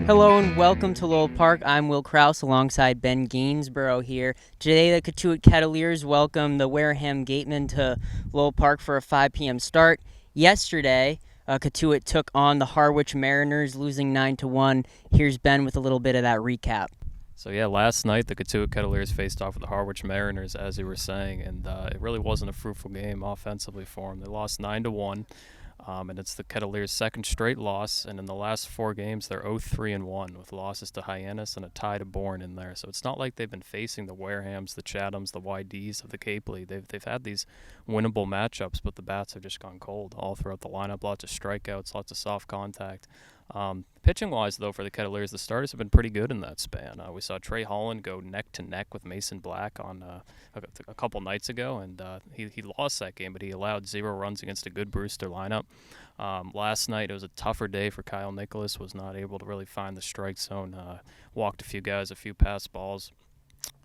Hello and welcome to Lowell Park. I'm Will Kraus alongside Ben Gainsboro here. Today the Kettleers welcome the Wareham Gatemen to Lowell Park for a 5 p.m. start. Yesterday, Kettleers took on the Harwich Mariners, losing 9-1. Here's Ben with a little bit of that recap. So last night the Kettleers faced off with the Harwich Mariners, as you were saying, and it really wasn't a fruitful game offensively for them. They lost 9-1. And it's the Kettleers' second straight loss, and in the last 4 games they're 0-3-1 with losses to Hyannis and a tie to Bourne in there. So it's not like they've been facing the Warehams, the Chathams, the YDs of the Cape League. They've had these winnable matchups, but the bats have just gone cold all throughout the lineup. Lots of strikeouts, lots of soft contact. Pitching-wise, though, for the Kettleers, the starters have been pretty good in that span. We saw Trey Holland go neck-to-neck with Mason Black on a couple nights ago, and he lost that game, but he allowed 0 runs against a good Brewster lineup. Last night, it was a tougher day for Kyle Nicholas, was not able to really find the strike zone, walked a few guys, a few pass balls.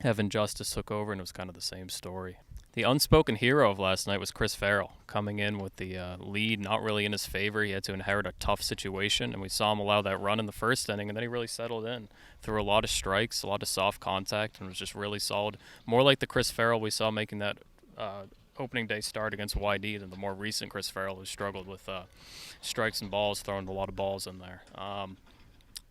Evan Justice took over, and it was kind of the same story. The unspoken hero of last night was Chris Farrell, coming in with the lead not really in his favor. He had to inherit a tough situation, and we saw him allow that run in the first inning, and then he really settled in. Threw a lot of strikes, a lot of soft contact, and was just really solid. More like the Chris Farrell we saw making that opening day start against YD than the more recent Chris Farrell who struggled with strikes and balls, throwing a lot of balls in there.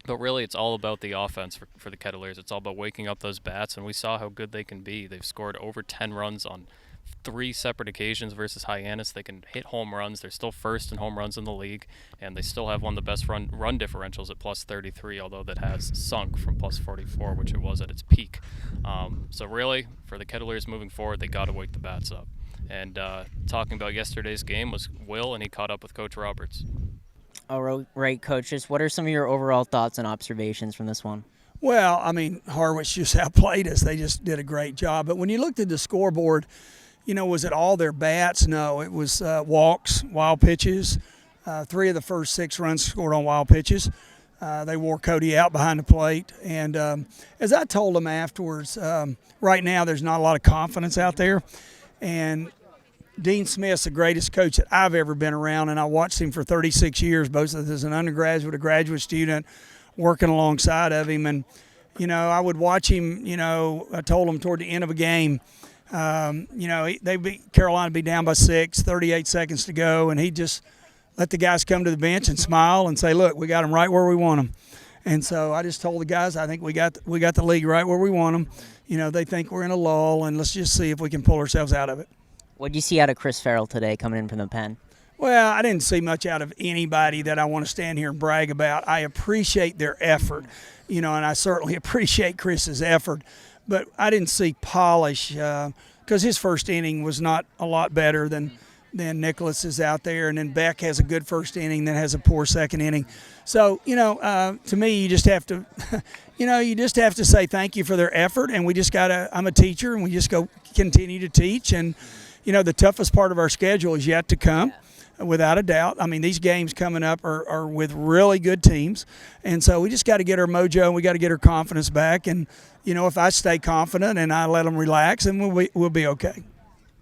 But really, it's all about the offense for the Kettleers. It's all about waking up those bats, and we saw how good they can be. They've scored over 10 runs on 3 separate occasions versus Hyannis. They can hit home runs. They're still first in home runs in the league, and they still have one of the best run differentials at plus 33, although that has sunk from plus 44, which it was at its peak. So really, for the Kettleers moving forward, they got to wake the bats up. And talking about yesterday's game was Will, and he caught up with Coach Roberts. All right, Coach. Just what are some of your overall thoughts and observations from this one? Well, I mean, Harwich just outplayed us. They just did a great job. But when you looked at the scoreboard, was it all their bats? No, it was walks, wild pitches. 3 of the first 6 runs scored on wild pitches. They wore Cody out behind the plate. And as I told them afterwards, right now there's not a lot of confidence out there. And Dean Smith's the greatest coach that I've ever been around, and I watched him for 36 years, both as an undergraduate, a graduate student, working alongside of him. And, I would watch him, I told him toward the end of a game, Carolina be down by 6, 38 seconds to go, and he'd just let the guys come to the bench and smile and say, look, we got them right where we want them. And so I just told the guys, I think we got the league right where we want them. They think we're in a lull, and let's just see if we can pull ourselves out of it. What did you see out of Chris Farrell today coming in from the pen? Well, I didn't see much out of anybody that I want to stand here and brag about. I appreciate their effort, and I certainly appreciate Chris's effort. But I didn't see polish because his first inning was not a lot better than Nicholas is out there. And then Beck has a good first inning, then has a poor second inning. So, to me, you just have to, say thank you for their effort. And we just I'm a teacher, and we just go continue to teach. And, the toughest part of our schedule is yet to come, without a doubt. I mean, these games coming up are with really good teams. And so we just got to get our mojo, and we got to get our confidence back. And, if I stay confident and I let them relax, then we'll be okay.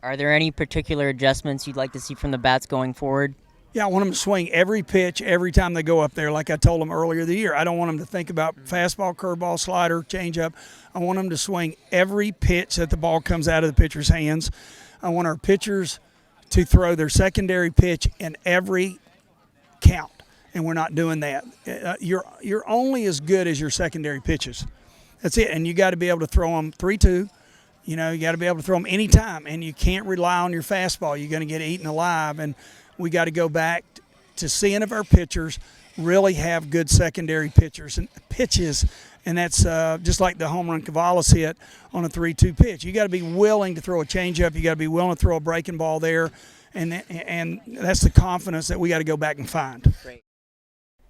Are there any particular adjustments you'd like to see from the bats going forward? Yeah, I want them to swing every pitch every time they go up there, like I told them earlier the year. I don't want them to think about fastball, curveball, slider, changeup. I want them to swing every pitch that the ball comes out of the pitcher's hands. I want our pitchers to throw their secondary pitch in every count, and we're not doing that. You're only as good as your secondary pitches. That's it, and you got to be able to throw them 3-2. You got to be able to throw them anytime, and you can't rely on your fastball. You're going to get eaten alive, and we got to go back to seeing if our pitchers really have good secondary pitches, and that's just like the home run Cavales hit on a 3-2 pitch. You got to be willing to throw a changeup. You got to be willing to throw a breaking ball there, and that's the confidence that we got to go back and find. Great.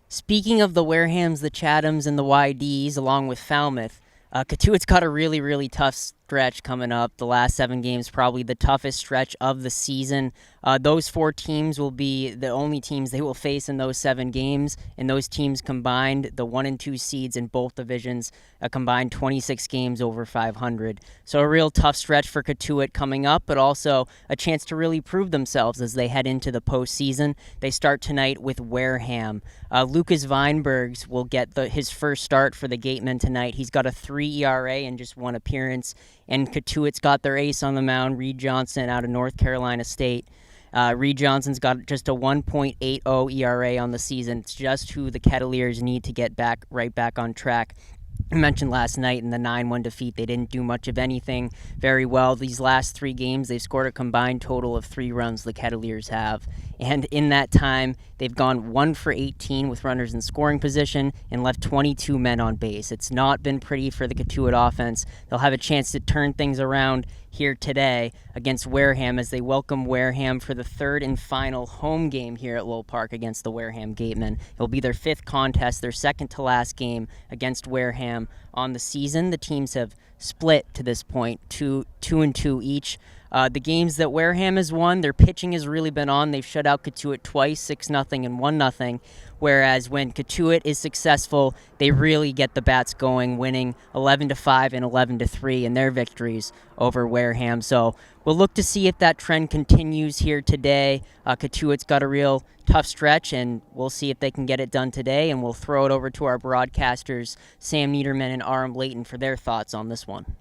Speaking of the Warehams, the Chathams, and the YDs, along with Falmouth, Kettleers got a really, really tough stretch coming up. The last 7 games, probably the toughest stretch of the season. Those 4 teams will be the only teams they will face in those 7 games, and those teams combined, the 1 and 2 seeds in both divisions, a combined 26 games over 500. So a real tough stretch for Cotuit coming up, but also a chance to really prove themselves as they head into the postseason. They start tonight with Wareham. Lucas Weinbergs will get his first start for the Gatemen tonight. He's got a 3 ERA and just 1 appearance, and Cotuit's got their ace on the mound, Reed Johnson out of North Carolina State. Reed Johnson's got just a 1.80 ERA on the season. It's just who the Kettleers need to get right back on track. I mentioned last night in the 9-1 defeat, they didn't do much of anything very well. These last 3 games, they've scored a combined total of 3 runs, the Kettleers have. And in that time, they've gone 1 for 18 with runners in scoring position and left 22 men on base. It's not been pretty for the Cotuit offense. They'll have a chance to turn things around here today against Wareham as they welcome Wareham for the 3rd and final home game here at Lowell Park against the Wareham Gatemen. It'll be their 5th contest, their second to last game against Wareham on the season. The teams have split to this point, 2-2 each. The games that Wareham has won, their pitching has really been on. They've shut out Cotuit twice, 6-0 and 1-0. Whereas when Cotuit is successful, they really get the bats going, winning 11-5 and 11-3 in their victories over Wareham. So we'll look to see if that trend continues here today. Cotuit's got a real tough stretch, and we'll see if they can get it done today. And we'll throw it over to our broadcasters, Sam Niederman and Aram Layton, for their thoughts on this one.